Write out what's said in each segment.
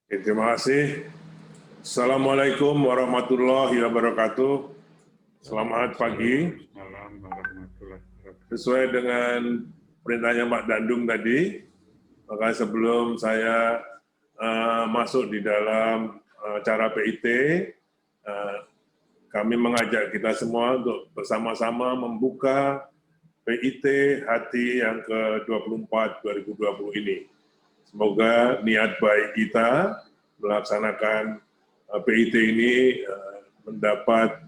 Terima kasih. Assalamualaikum warahmatullahi wabarakatuh. Selamat pagi. Sesuai dengan perintahnya Pak Dandung tadi, maka sebelum saya masuk di dalam acara PIT, kami mengajak kita semua untuk bersama-sama membuka PIT Hati yang ke-24 2020 ini. Semoga niat baik kita melaksanakan PIT ini mendapat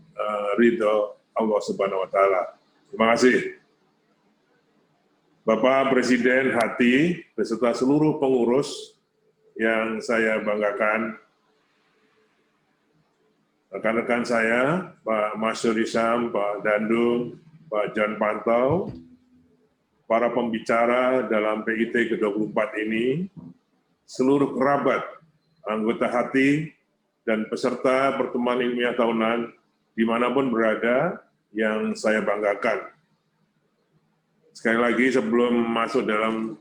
ridho Allah Subhanahu wa Ta'ala. Terima kasih. Bapak Presiden Hati beserta seluruh pengurus yang saya banggakan, rekan-rekan saya, Pak Masyur Isam, Pak Dandung, Pak John Pantau, para pembicara dalam PIT ke-24 ini, seluruh kerabat, anggota Hati, dan peserta pertemuan ilmiah tahunan dimanapun berada yang saya banggakan. Sekali lagi sebelum masuk dalam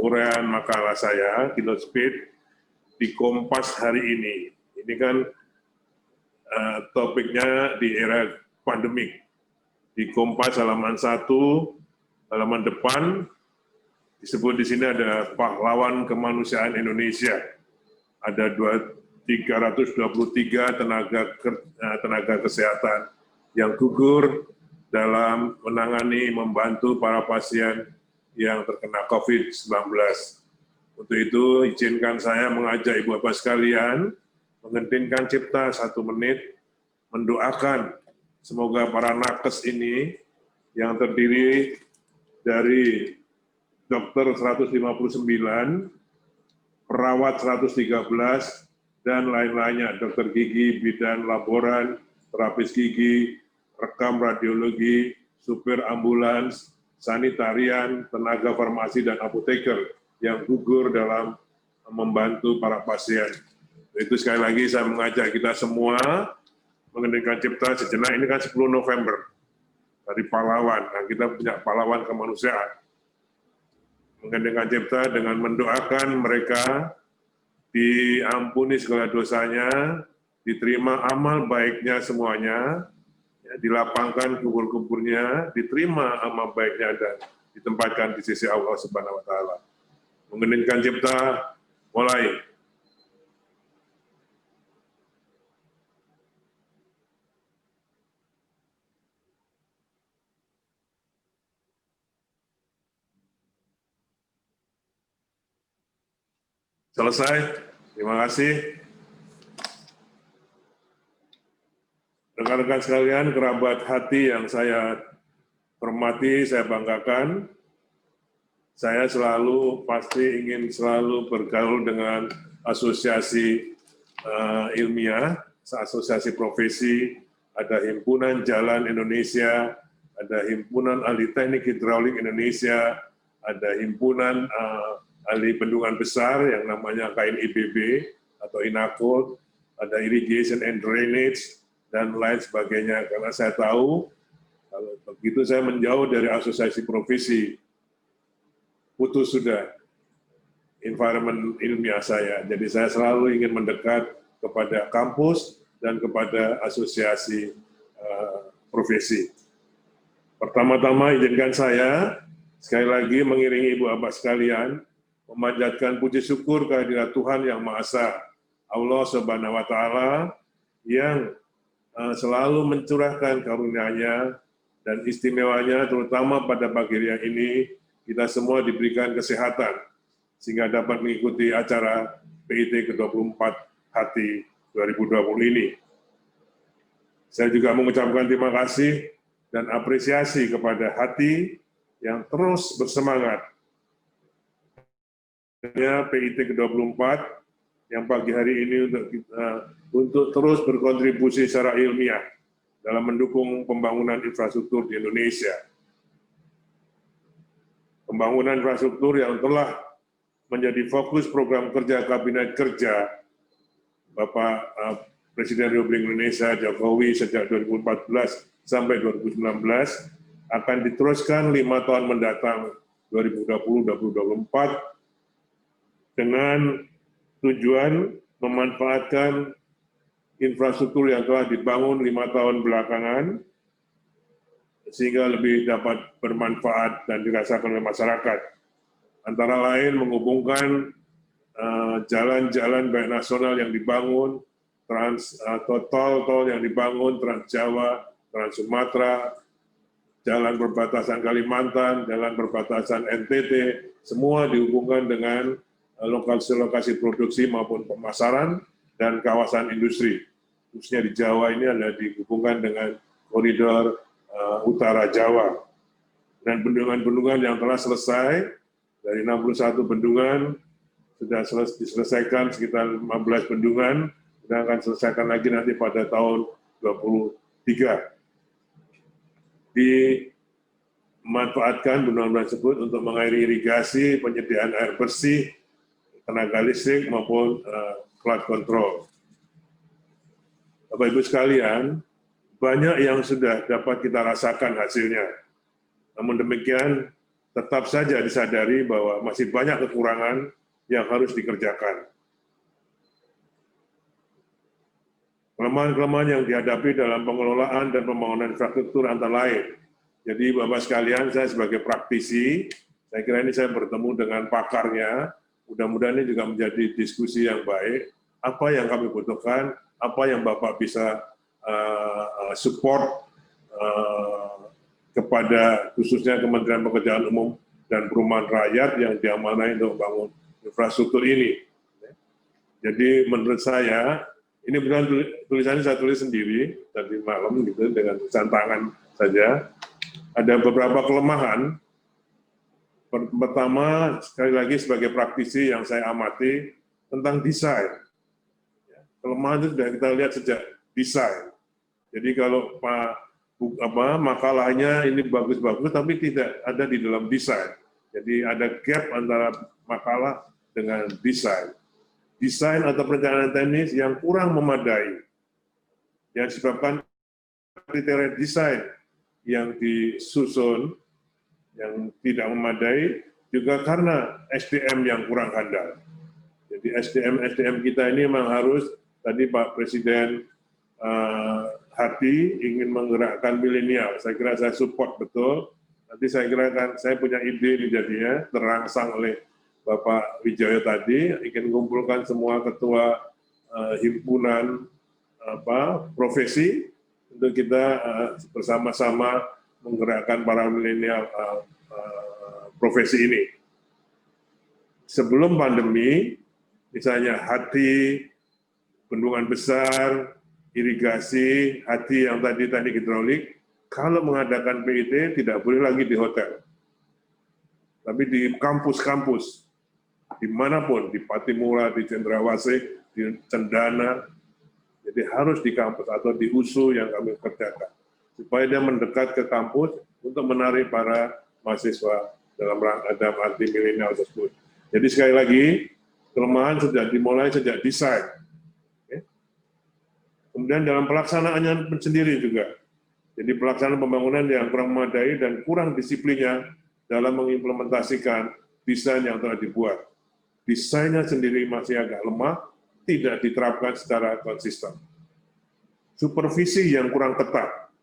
uraian makalah saya, keynote speech di Kompas hari ini kan topiknya di era pandemik. Di Kompas halaman 1, halaman depan, disebut di sini ada pahlawan kemanusiaan Indonesia. Ada 323 tenaga kesehatan yang gugur dalam menangani, membantu para pasien yang terkena COVID-19. Untuk itu, izinkan saya mengajak Ibu Bapak sekalian, menghentikan cipta 1 menit, mendoakan semoga para nakes ini yang terdiri dari dokter 159, perawat 113, dan lain-lainnya, dokter gigi, bidan, laboran, terapis gigi, rekam radiologi, supir ambulans, sanitarian, tenaga farmasi, dan apoteker yang gugur dalam membantu para pasien. Itu sekali lagi saya mengajak kita semua mengendalikan cipta sejenak. Ini kan 10 November dari pahlawan. Nah, kita punya pahlawan kemanusiaan. Mengendalikan cipta dengan mendoakan mereka diampuni segala dosanya, diterima amal baiknya semuanya, ya, dilapangkan kubur-kuburnya, diterima amal baiknya dan ditempatkan di sisi Allah Subhanahu wa Ta'ala. Mengendalikan cipta, mulai. Selesai, terima kasih. Rekan-rekan sekalian, kerabat Hati yang saya hormati, saya banggakan, saya pasti ingin selalu bergaul dengan asosiasi ilmiah, asosiasi profesi, ada Himpunan Jalan Indonesia, ada Himpunan Ahli Teknik Hidraulik Indonesia, ada Himpunan Ahli Bendungan Besar yang namanya KNIBB atau INAKOD, ada Irrigation and Drainage, dan lain sebagainya. Karena saya tahu, kalau begitu saya menjauh dari asosiasi profesi, putus sudah environment ilmiah saya. Jadi saya selalu ingin mendekat kepada kampus dan kepada asosiasi profesi. Pertama-tama izinkan saya, sekali lagi mengiringi Ibu Bapak sekalian, memanjatkan puji syukur kehadirat Tuhan Yang Maha Esa, Allah Subhanahu wa Ta'ala, yang selalu mencurahkan karunia-Nya dan istimewanya, terutama pada pagi yang ini, kita semua diberikan kesehatan, sehingga dapat mengikuti acara PIT ke-24 Hati 2020 ini. Saya juga mengucapkan terima kasih dan apresiasi kepada Hati yang terus bersemangat. PIT ke-24 yang pagi hari ini untuk terus berkontribusi secara ilmiah dalam mendukung pembangunan infrastruktur di Indonesia. Pembangunan infrastruktur yang telah menjadi fokus program kerja Kabinet Kerja Bapak Presiden Republik Indonesia Jokowi sejak 2014 sampai 2019 akan diteruskan 5 tahun mendatang 2020-2024 dengan bertujuan memanfaatkan infrastruktur yang telah dibangun 5 tahun belakangan, sehingga lebih dapat bermanfaat dan dirasakan oleh masyarakat. Antara lain menghubungkan jalan-jalan baik nasional yang dibangun, tol-tol yang dibangun, Trans Jawa, Trans Sumatera, jalan perbatasan Kalimantan, jalan perbatasan NTT, semua dihubungkan dengan lokasi-lokasi produksi maupun pemasaran dan kawasan industri. Khususnya di Jawa ini ada dihubungkan dengan koridor utara Jawa. Dan bendungan-bendungan yang telah selesai, dari 61 bendungan, sudah diselesaikan sekitar 15 bendungan, dan akan selesaikan lagi nanti pada tahun 2023. Dimanfaatkan bendungan tersebut untuk mengairi irigasi, penyediaan air bersih, tenaga listrik, maupun flood control. Bapak-Ibu sekalian, banyak yang sudah dapat kita rasakan hasilnya. Namun demikian, tetap saja disadari bahwa masih banyak kekurangan yang harus dikerjakan. Kelemahan-kelemahan yang dihadapi dalam pengelolaan dan pembangunan infrastruktur antara lain. Jadi Bapak sekalian, saya sebagai praktisi, saya kira ini saya bertemu dengan pakarnya, mudah-mudahan ini juga menjadi diskusi yang baik, apa yang kami butuhkan, apa yang Bapak bisa support kepada khususnya Kementerian Pekerjaan Umum dan Perumahan Rakyat yang diamanai untuk membangun infrastruktur ini. Jadi menurut saya, ini bukan tulisannya saya tulis sendiri tadi malam gitu dengan tulisan tangan saja. Ada beberapa kelemahan. Pertama, sekali lagi sebagai praktisi yang saya amati tentang desain. Kelemahan itu sudah kita lihat sejak desain. Jadi kalau makalahnya ini bagus-bagus, tapi tidak ada di dalam desain. Jadi ada gap antara makalah dengan desain. Desain atau perencanaan teknis yang kurang memadai, yang disebabkan kriteria desain yang disusun yang tidak memadai, juga karena SDM yang kurang handal. Jadi SDM kita ini memang harus, tadi Pak Presiden hati ingin menggerakkan milenial. Saya kira saya support betul. Nanti saya kira kan saya punya ide ini jadinya terangsang oleh Bapak Wijaya tadi, ingin mengumpulkan semua ketua himpunan profesi untuk kita bersama-sama menggerakkan para milenial profesi ini. Sebelum pandemi, misalnya hati, bendungan besar, irigasi, hati yang tadi hidrolik, kalau mengadakan PIT tidak boleh lagi di hotel, tapi di kampus-kampus, dimanapun, di Patimura, di Cendrawasih, di Cendana, jadi harus di kampus atau di USU yang kami kerjakan, supaya dia mendekat ke kampus untuk menarik para mahasiswa dalam arti milenial tersebut. Jadi sekali lagi, kelemahan sudah dimulai sejak desain. Kemudian dalam pelaksanaannya sendiri juga. Jadi pelaksanaan pembangunan yang kurang memadai dan kurang disiplinnya dalam mengimplementasikan desain yang telah dibuat. Desainnya sendiri masih agak lemah, tidak diterapkan secara konsisten. Supervisi yang kurang ketat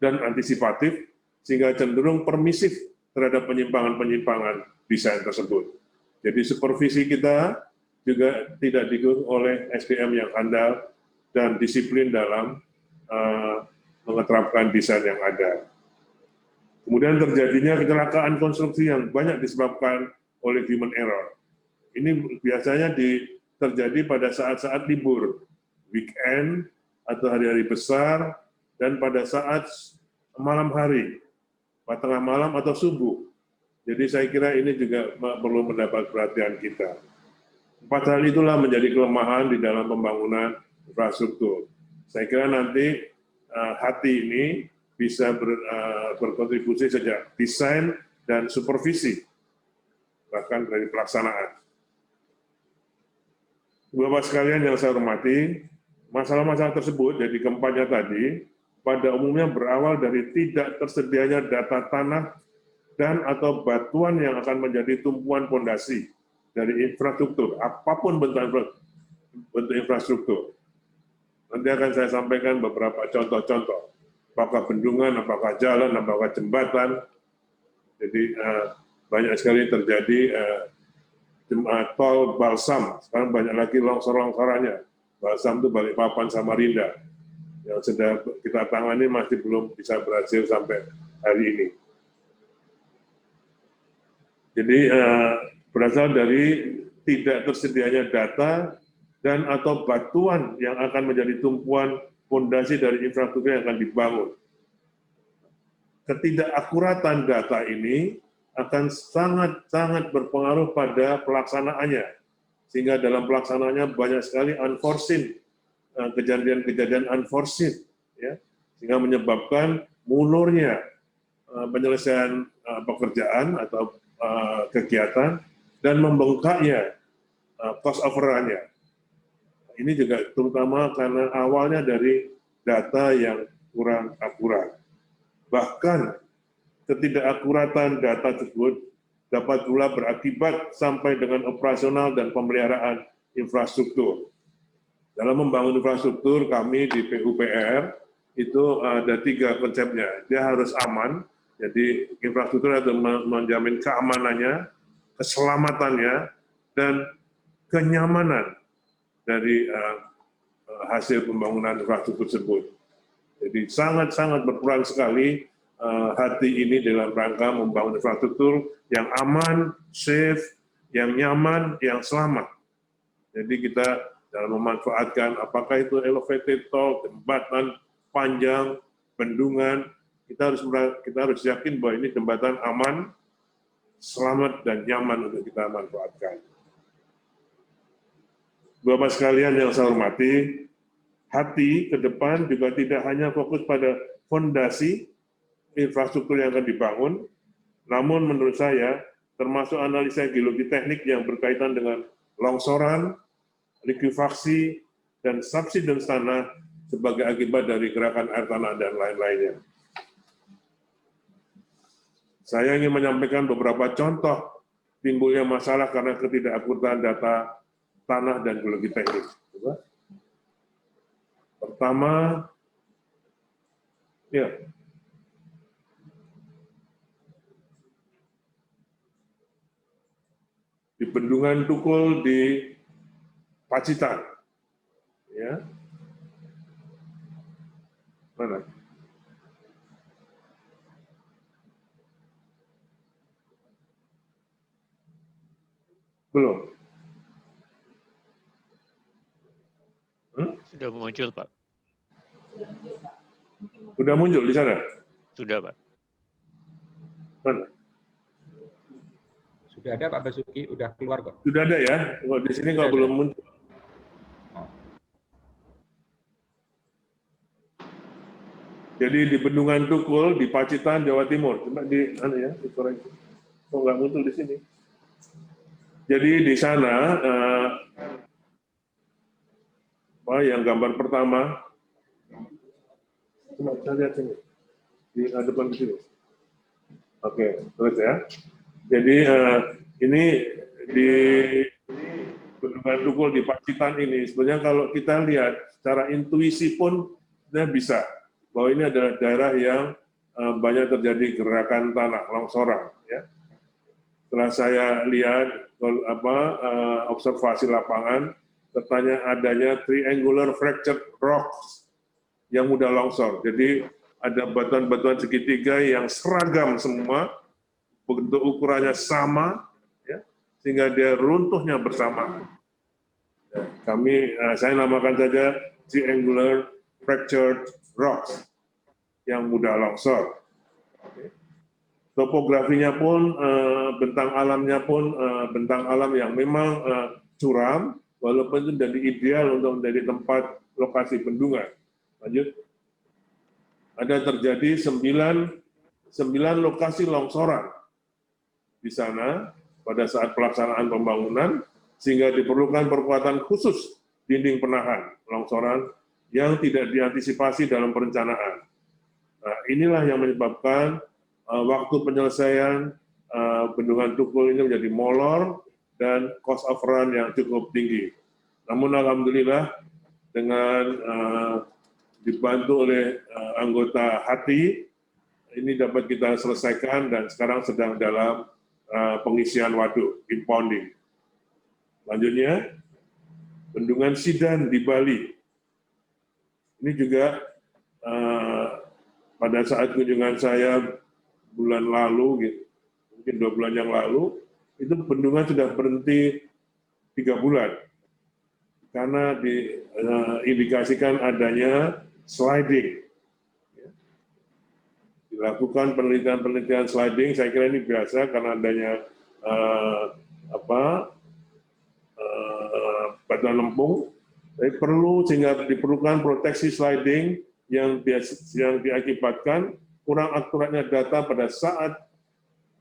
dan antisipatif, sehingga cenderung permisif terhadap penyimpangan-penyimpangan desain tersebut. Jadi supervisi kita juga tidak didukung oleh SDM yang handal dan disiplin dalam menerapkan desain yang ada. Kemudian terjadinya kecelakaan konstruksi yang banyak disebabkan oleh human error. Ini biasanya terjadi pada saat-saat libur, weekend, atau hari-hari besar, dan pada saat malam hari, tengah malam atau subuh. Jadi saya kira ini juga perlu mendapat perhatian kita. 4 hal itulah menjadi kelemahan di dalam pembangunan infrastruktur. Saya kira nanti hati ini bisa berkontribusi sejak desain dan supervisi, bahkan dari pelaksanaan. Bapak sekalian yang saya hormati, masalah-masalah tersebut, jadi keempatnya tadi, pada umumnya berawal dari tidak tersedianya data tanah dan atau batuan yang akan menjadi tumpuan pondasi dari infrastruktur, apapun bentuk infrastruktur. Nanti akan saya sampaikan beberapa contoh-contoh, apakah bendungan, apakah jalan, apakah jembatan. Jadi banyak sekali terjadi tol Balsam, sekarang banyak lagi longsor-longsorannya. Balsam itu Balikpapan, Samarinda, yang sedang kita tangani masih belum bisa berhasil sampai hari ini. Jadi berasal dari tidak tersedianya data dan atau batuan yang akan menjadi tumpuan fondasi dari infrastruktur yang akan dibangun. Ketidakakuratan data ini akan sangat-sangat berpengaruh pada pelaksanaannya, sehingga dalam pelaksanaannya banyak sekali unforeseen, kejadian-kejadian unforeseen, ya, sehingga menyebabkan munurnya penyelesaian pekerjaan atau kegiatan dan membengkaknya cost overrun-nya. Ini juga terutama karena awalnya dari data yang kurang akurat. Bahkan ketidakakuratan data tersebut dapat pula berakibat sampai dengan operasional dan pemeliharaan infrastruktur. Dalam membangun infrastruktur, kami di PUPR itu ada 3 konsepnya. Dia harus aman, jadi infrastruktur harus menjamin keamanannya, keselamatannya, dan kenyamanan dari hasil pembangunan infrastruktur tersebut. Jadi sangat-sangat berperan sekali hati ini dalam rangka membangun infrastruktur yang aman, safe, yang nyaman, yang selamat. Jadi kita dalam memanfaatkan apakah itu elevated tol, jembatan panjang, bendungan, kita harus yakin bahwa ini jembatan aman, selamat, dan nyaman untuk kita manfaatkan. Bapak sekalian yang saya hormati, hati ke depan juga tidak hanya fokus pada fondasi infrastruktur yang akan dibangun, namun menurut saya termasuk analisa geologi teknik yang berkaitan dengan longsoran, likuifaksi, dan subsidence tanah sebagai akibat dari gerakan air tanah dan lain-lainnya. Saya ingin menyampaikan beberapa contoh timbulnya masalah karena ketidakakuratan data tanah dan geologi teknik. Pertama, ya, di Bendungan Tukul di Pacitan, ya, mana? Belum. Sudah muncul, Pak. Sudah muncul di sana? Sudah, Pak. Mana? Sudah ada Pak Basuki, udah keluar kok. Sudah ada ya? Oh, di sini kalau belum muncul. Jadi di Bendungan Tukul di Pacitan, Jawa Timur. Coba di mana ya? Dikoreksi. Oh, nggak muncul di sini. Jadi di sana yang gambar pertama, coba saya lihat sini di depan sini. Oke, terus ya. Jadi ini di Bendungan Tukul di Pacitan ini sebenarnya kalau kita lihat secara intuisi pun sudah bisa bahwa ini adalah daerah yang banyak terjadi gerakan tanah longsoran. Ya. Setelah saya lihat observasi lapangan, tertanya adanya triangular fractured rocks yang mudah longsor. Jadi ada batuan-batuan segitiga yang seragam semua, bentuk ukurannya sama, ya, sehingga dia runtuhnya bersama. Ya, saya namakan saja triangular fractured rocks yang mudah longsor. Topografinya pun, bentang alamnya pun bentang alam yang memang curam, walaupun itu jadi ideal untuk menjadi tempat lokasi bendungan. Lanjut. Ada terjadi 9 lokasi longsoran di sana pada saat pelaksanaan pembangunan, sehingga diperlukan perkuatan khusus dinding penahan longsoran yang tidak diantisipasi dalam perencanaan. Nah, inilah yang menyebabkan waktu penyelesaian Bendungan Tukul ini menjadi molor, dan cost of run yang cukup tinggi. Namun alhamdulillah dengan dibantu oleh anggota HATI, ini dapat kita selesaikan dan sekarang sedang dalam pengisian waduk, impounding. Selanjutnya, Bendungan Sidan di Bali. Ini juga pada saat kunjungan saya bulan lalu, gitu, mungkin 2 bulan yang lalu, itu bendungan sudah berhenti 3 bulan. Karena diindikasikan adanya sliding. Dilakukan penelitian-penelitian sliding, saya kira ini biasa karena adanya batuan lempung. Tapi perlu sehingga diperlukan proteksi sliding yang diakibatkan kurang akuratnya data pada saat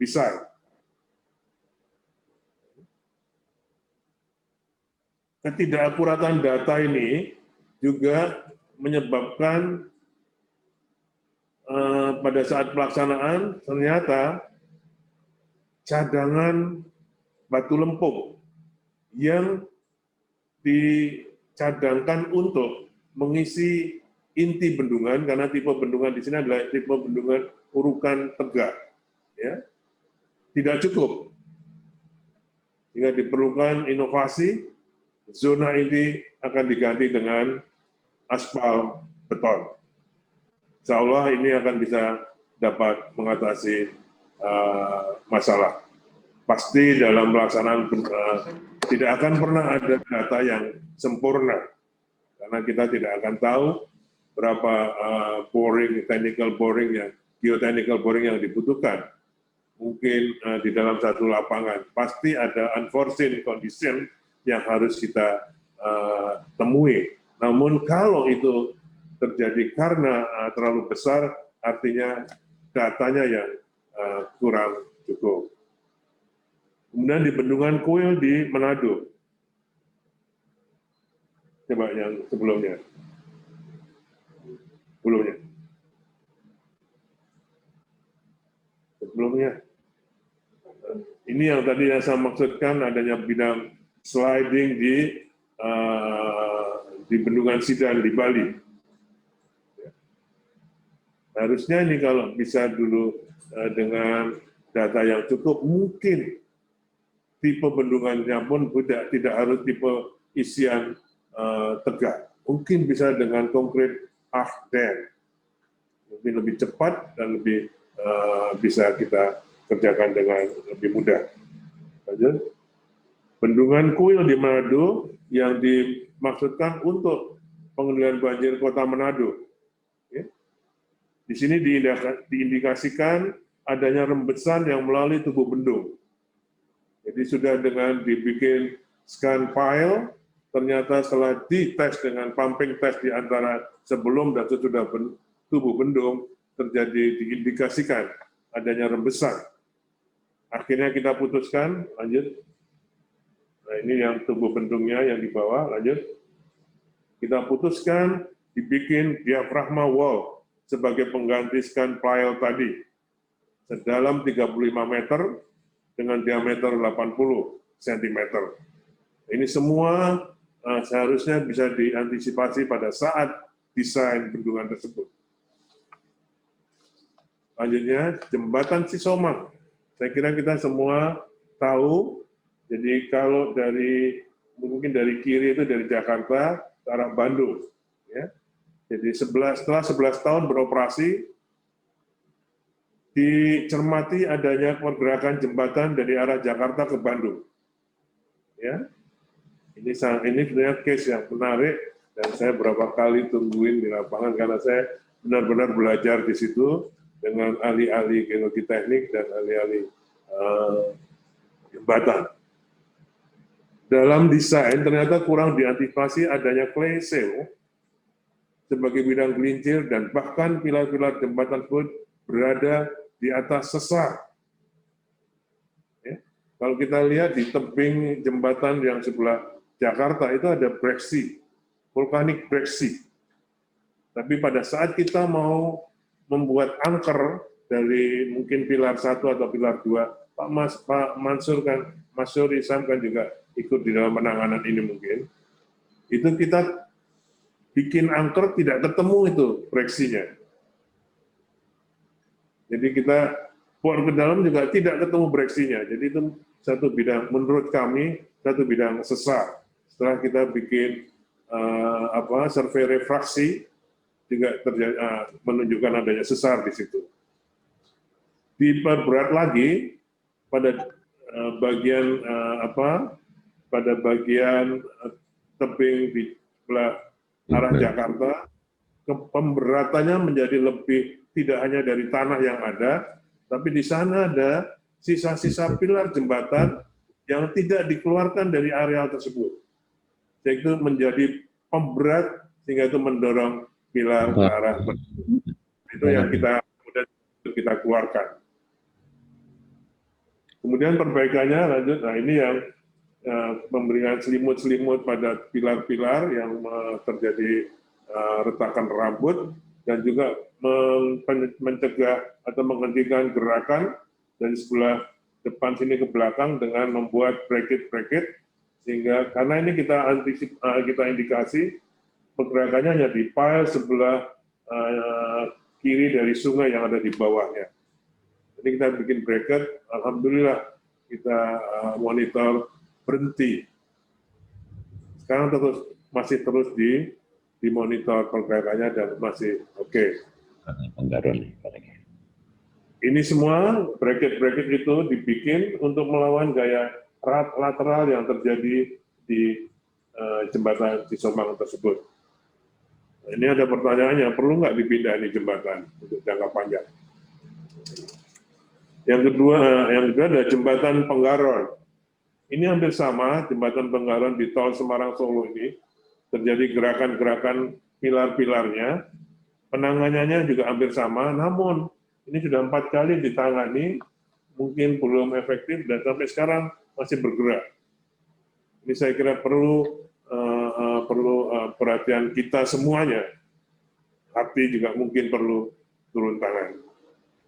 desain. Ketidakakuratan data ini juga menyebabkan pada saat pelaksanaan ternyata cadangan batu lempung yang dicadangkan untuk mengisi inti bendungan, karena tipe bendungan di sini adalah tipe bendungan urukan tegak, ya, tidak cukup. Sehingga diperlukan inovasi, zona ini akan diganti dengan aspal beton. Insya Allah ini akan bisa dapat mengatasi masalah. Pasti dalam pelaksanaan tidak akan pernah ada data yang sempurna, karena kita tidak akan tahu berapa technical boring geotechnical boring yang dibutuhkan. Mungkin di dalam satu lapangan pasti ada unforeseen condition yang harus kita temui. Namun kalau itu terjadi karena terlalu besar, artinya datanya yang kurang cukup. Kemudian di Bendungan Kuil di Manado. Coba yang sebelumnya. Sebelumnya. Ini yang tadi yang saya maksudkan adanya bidang sliding di Bendungan Sidan di Bali. Harusnya ini kalau bisa dulu dengan data yang cukup, mungkin tipe bendungannya pun tidak harus tipe isian tegak. Mungkin bisa dengan konkret arch dam. Mungkin lebih cepat dan lebih bisa kita kerjakan dengan lebih mudah. Lanjut. Bendungan Kuil di Manado yang dimaksudkan untuk pengendalian banjir Kota Manado. Di sini diindikasikan adanya rembesan yang melalui tubuh bendung. Jadi sudah dengan dibikin scan file, ternyata setelah dites dengan pumping test di antara sebelum dan sesudah tubuh bendung, terjadi diindikasikan adanya rembesan. Akhirnya kita putuskan, lanjut. Nah ini yang tubuh bendungnya yang di bawah, lanjut. Kita putuskan dibikin diafragma wall sebagai pengganti scan file tadi. Sedalam 35 meter, dengan diameter 80 cm. Ini semua seharusnya bisa diantisipasi pada saat desain bendungan tersebut. Selanjutnya, Jembatan Cisomang. Saya kira kita semua tahu, jadi kalau mungkin dari kiri itu dari Jakarta ke arah Bandung. Ya. Jadi setelah 11 tahun beroperasi, dicermati adanya pergerakan jembatan dari arah Jakarta ke Bandung. Ya, ini sebenarnya case yang menarik dan saya berapa kali tungguin di lapangan karena saya benar-benar belajar di situ dengan ahli-ahli geologi teknik dan ahli-ahli jembatan. Dalam desain ternyata kurang diantisipasi adanya clay shale sebagai bidang gelincir dan bahkan pilar-pilar jembatan tersebut berada di atas sesar. Ya. Kalau kita lihat di tebing jembatan yang sebelah Jakarta itu ada breksi, vulkanik breksi. Tapi pada saat kita mau membuat angker dari mungkin pilar 1 atau pilar 2 Pak Mansur kan, Mas Suri Sam kan juga ikut di dalam penanganan ini mungkin. Itu kita bikin angker tidak ketemu itu breksinya. Jadi kita bor ke dalam juga tidak ketemu breksinya. Jadi itu satu bidang, menurut kami, satu bidang sesar. Setelah kita bikin survei refraksi, juga menunjukkan adanya sesar di situ. Diperberat lagi pada bagian pada bagian tebing di sebelah arah Jakarta, pemberatannya menjadi lebih tidak hanya dari tanah yang ada, tapi di sana ada sisa-sisa pilar jembatan yang tidak dikeluarkan dari areal tersebut. Jadi itu menjadi pemberat sehingga itu mendorong pilar ke arah itu yang kita keluarkan. Kemudian perbaikannya lanjut, nah ini yang memberikan selimut-selimut pada pilar-pilar yang terjadi retakan rambut dan juga mencegah atau menghentikan gerakan dari sebelah depan sini ke belakang dengan membuat bracket-bracket sehingga karena ini kita indikasi pergerakannya hanya di pile sebelah kiri dari sungai yang ada di bawahnya. Jadi kita bikin bracket, alhamdulillah kita monitor berhenti. Sekarang masih terus dimonitor pergerakannya dan masih oke. Ini semua bracket-bracket itu dibikin untuk melawan gaya lateral yang terjadi di jembatan Cisomang tersebut. Nah, ini ada pertanyaannya, perlu nggak dipindah ini jembatan untuk jangka panjang? Yang kedua ada jembatan Penggaron. Ini hampir sama, jembatan Penggaron di tol Semarang Solo ini terjadi gerakan-gerakan pilar-pilarnya, penanganannya juga hampir sama, namun ini sudah 4 kali ditangani, mungkin belum efektif dan sampai sekarang masih bergerak. Ini saya kira perlu perhatian kita semuanya. Hati juga mungkin perlu turun tangan.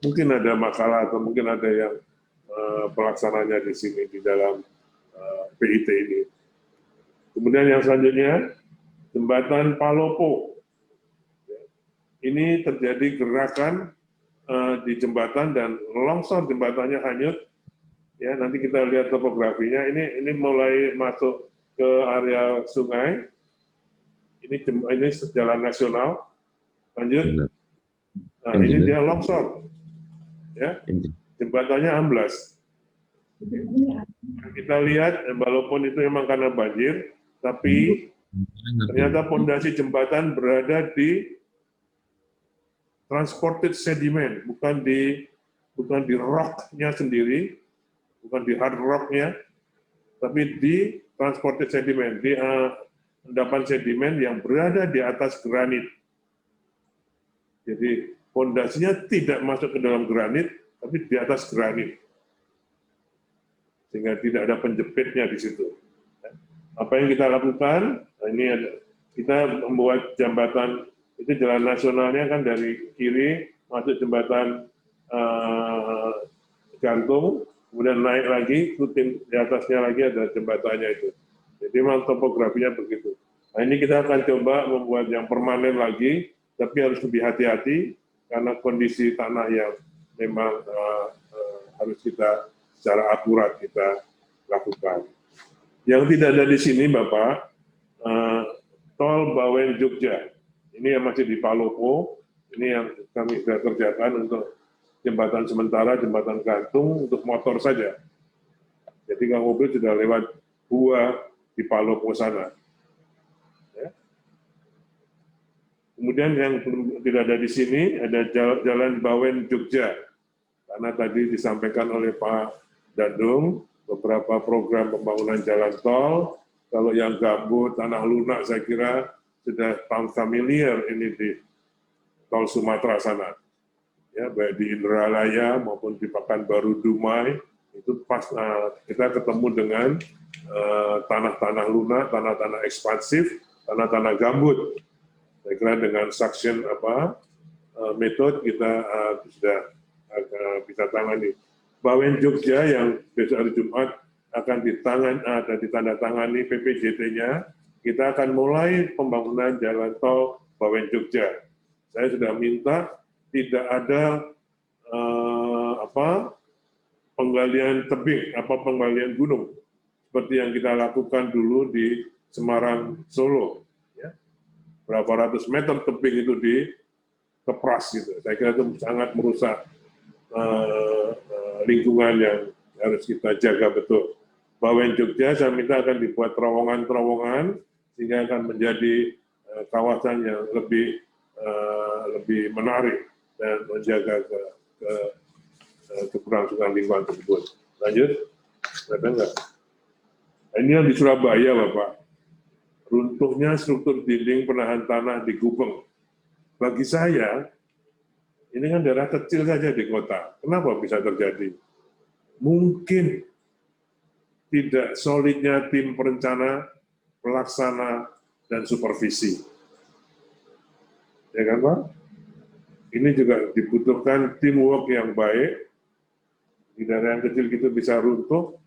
Mungkin ada masalah atau mungkin ada yang pelaksananya di sini di dalam PIT ini. Kemudian yang selanjutnya jembatan Palopo. Ini terjadi gerakan di jembatan dan longsor jembatannya hanyut. Ya, nanti kita lihat topografinya. Ini mulai masuk ke area sungai. Ini jalan nasional. Lanjut. Nah, ini dia longsor. Ya, jembatannya amblas. Kita lihat, walaupun itu memang karena banjir, tapi ternyata pondasi jembatan berada di transported sediment, bukan di rock-nya sendiri, bukan di hard rock-nya, tapi di transported sediment, di endapan sedimen yang berada di atas granit. Jadi pondasinya tidak masuk ke dalam granit, tapi di atas granit. Sehingga tidak ada penjepitnya di situ. Apa yang kita lakukan? Nah, ini kita membuat jembatan, itu jalan nasionalnya kan dari kiri, masuk jembatan gantung, kemudian naik lagi, ikutin di atasnya lagi ada jembatannya itu. Jadi memang topografinya begitu. Nah ini kita akan coba membuat yang permanen lagi, tapi harus lebih hati-hati, karena kondisi tanah yang memang harus kita secara akurat kita lakukan. Yang tidak ada di sini, Bapak, tol Bawen Jogja. Ini yang masih di Palopo, ini yang kami sudah kerjakan untuk jembatan sementara, jembatan gantung untuk motor saja. Jadi kalau mobil sudah lewat gua di Palopo sana. Ya. Kemudian yang tidak ada di sini, ada Jalan Bawen Jogja. Karena tadi disampaikan oleh Pak Dadung, beberapa program pembangunan jalan tol, kalau yang gambut, tanah lunak, saya kira sudah familiar ini di tol Sumatera sana. Ya, baik di Indralaya maupun di Pekanbaru Dumai, itu pas kita ketemu dengan tanah-tanah lunak, tanah-tanah ekspansif, tanah-tanah gambut. Saya kira dengan suction metode kita sudah bisa tangani. Bawen Jogja yang besok hari Jumat akan ditandatangani PPJT-nya, kita akan mulai pembangunan jalan tol Bawen Jogja. Saya sudah minta tidak ada penggalian tebing, penggalian gunung, seperti yang kita lakukan dulu di Semarang, Solo. Ya. Berapa ratus meter tebing itu dikepras gitu. Saya kira itu sangat merusak lingkungan yang harus kita jaga betul. Bawen Jogja saya minta akan dibuat terowongan-terowongan sehingga akan menjadi kawasan yang lebih menarik dan menjaga keberlangsungan lingkungan tersebut. Lanjut, ada enggak? Ini yang di Surabaya, Bapak. Runtuhnya struktur dinding penahan tanah di Gubeng. Bagi saya, ini kan daerah kecil saja di kota. Kenapa bisa terjadi? Mungkin tidak solidnya tim perencana, pelaksana, dan supervisi. Ya kan, Pak? Ini juga dibutuhkan teamwork yang baik. Di daerah yang kecil gitu bisa runtuh,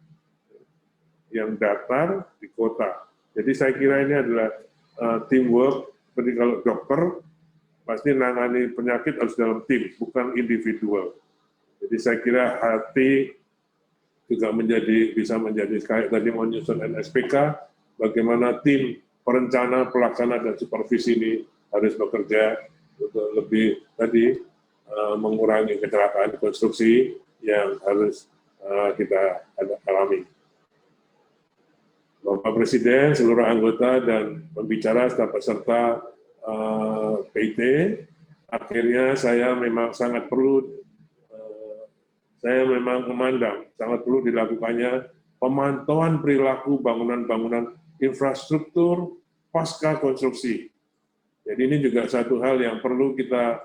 yang datar di kota. Jadi saya kira ini adalah teamwork, seperti kalau dokter, pasti nangani penyakit harus dalam tim, bukan individual. Jadi saya kira hati juga bisa menjadi kayak tadi mau nyusun NSPK, bagaimana tim perencana, pelaksana, dan supervisi ini harus bekerja untuk lebih mengurangi kecelakaan konstruksi yang harus kita alami. Bapak Presiden, seluruh anggota dan pembicara staf peserta PIT, akhirnya saya memang sangat perlu, sangat perlu dilakukannya pemantauan perilaku bangunan-bangunan infrastruktur pasca konstruksi. Jadi ini juga satu hal yang perlu kita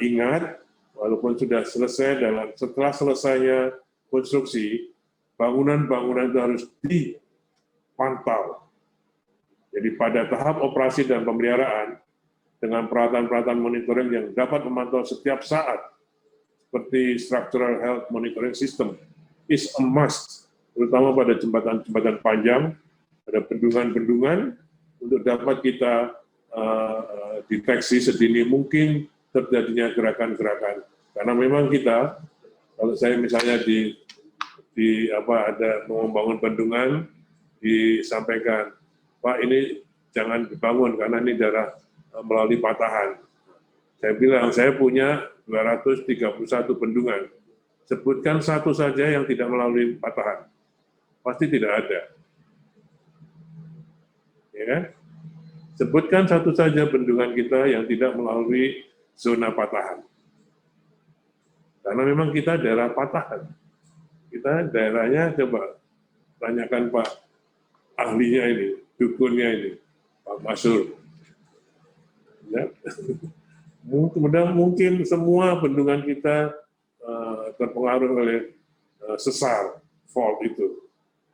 ingat, walaupun sudah selesai, setelah selesainya konstruksi, bangunan-bangunan itu harus dipantau. Jadi pada tahap operasi dan pemeliharaan, dengan peralatan-peralatan monitoring yang dapat memantau setiap saat, seperti Structural Health Monitoring System, is a must, terutama pada jembatan-jembatan panjang, ada bendungan-bendungan, untuk dapat kita deteksi sedini mungkin terjadinya gerakan-gerakan. Karena memang kita, kalau saya misalnya ada membangun bendungan, disampaikan, Pak ini jangan dibangun karena ini daerah melalui patahan. Saya bilang, saya punya 231 bendungan. Sebutkan satu saja yang tidak melalui patahan. Pasti tidak ada. Ya kan? Sebutkan satu saja bendungan kita yang tidak melalui zona patahan. Karena memang kita daerah patahan. Kita daerahnya, coba tanyakan Pak ahlinya ini, dukunnya ini, Pak Masur. Ya. Mungkin semua bendungan kita terpengaruh oleh sesar, fault itu.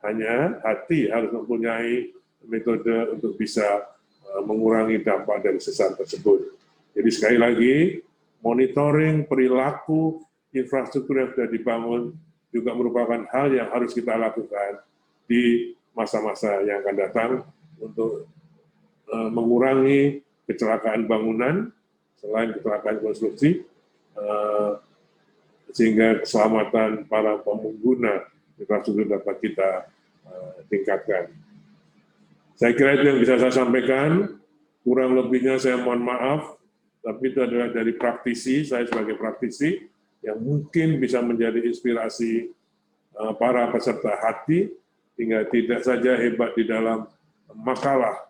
Hanya hati harus mempunyai metode untuk bisa mengurangi dampak dari sesar tersebut. Jadi sekali lagi, monitoring perilaku infrastruktur yang sudah dibangun juga merupakan hal yang harus kita lakukan di masa-masa yang akan datang untuk mengurangi kecelakaan bangunan, selain kecelakaan konstruksi, sehingga keselamatan para pengguna infrastruktur dapat kita tingkatkan. Saya kira itu yang bisa saya sampaikan, kurang lebihnya saya mohon maaf, tapi itu adalah dari praktisi, saya sebagai praktisi, yang mungkin bisa menjadi inspirasi para peserta hati, hingga tidak saja hebat di dalam makalah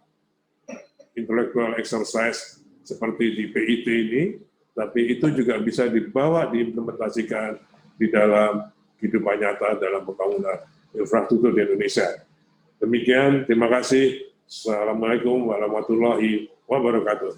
intellectual exercise seperti di PIT ini, tapi itu juga bisa dibawa, diimplementasikan di dalam kehidupan nyata dalam pembangunan infrastruktur di Indonesia. Demikian, terima kasih. Assalamualaikum warahmatullahi wabarakatuh.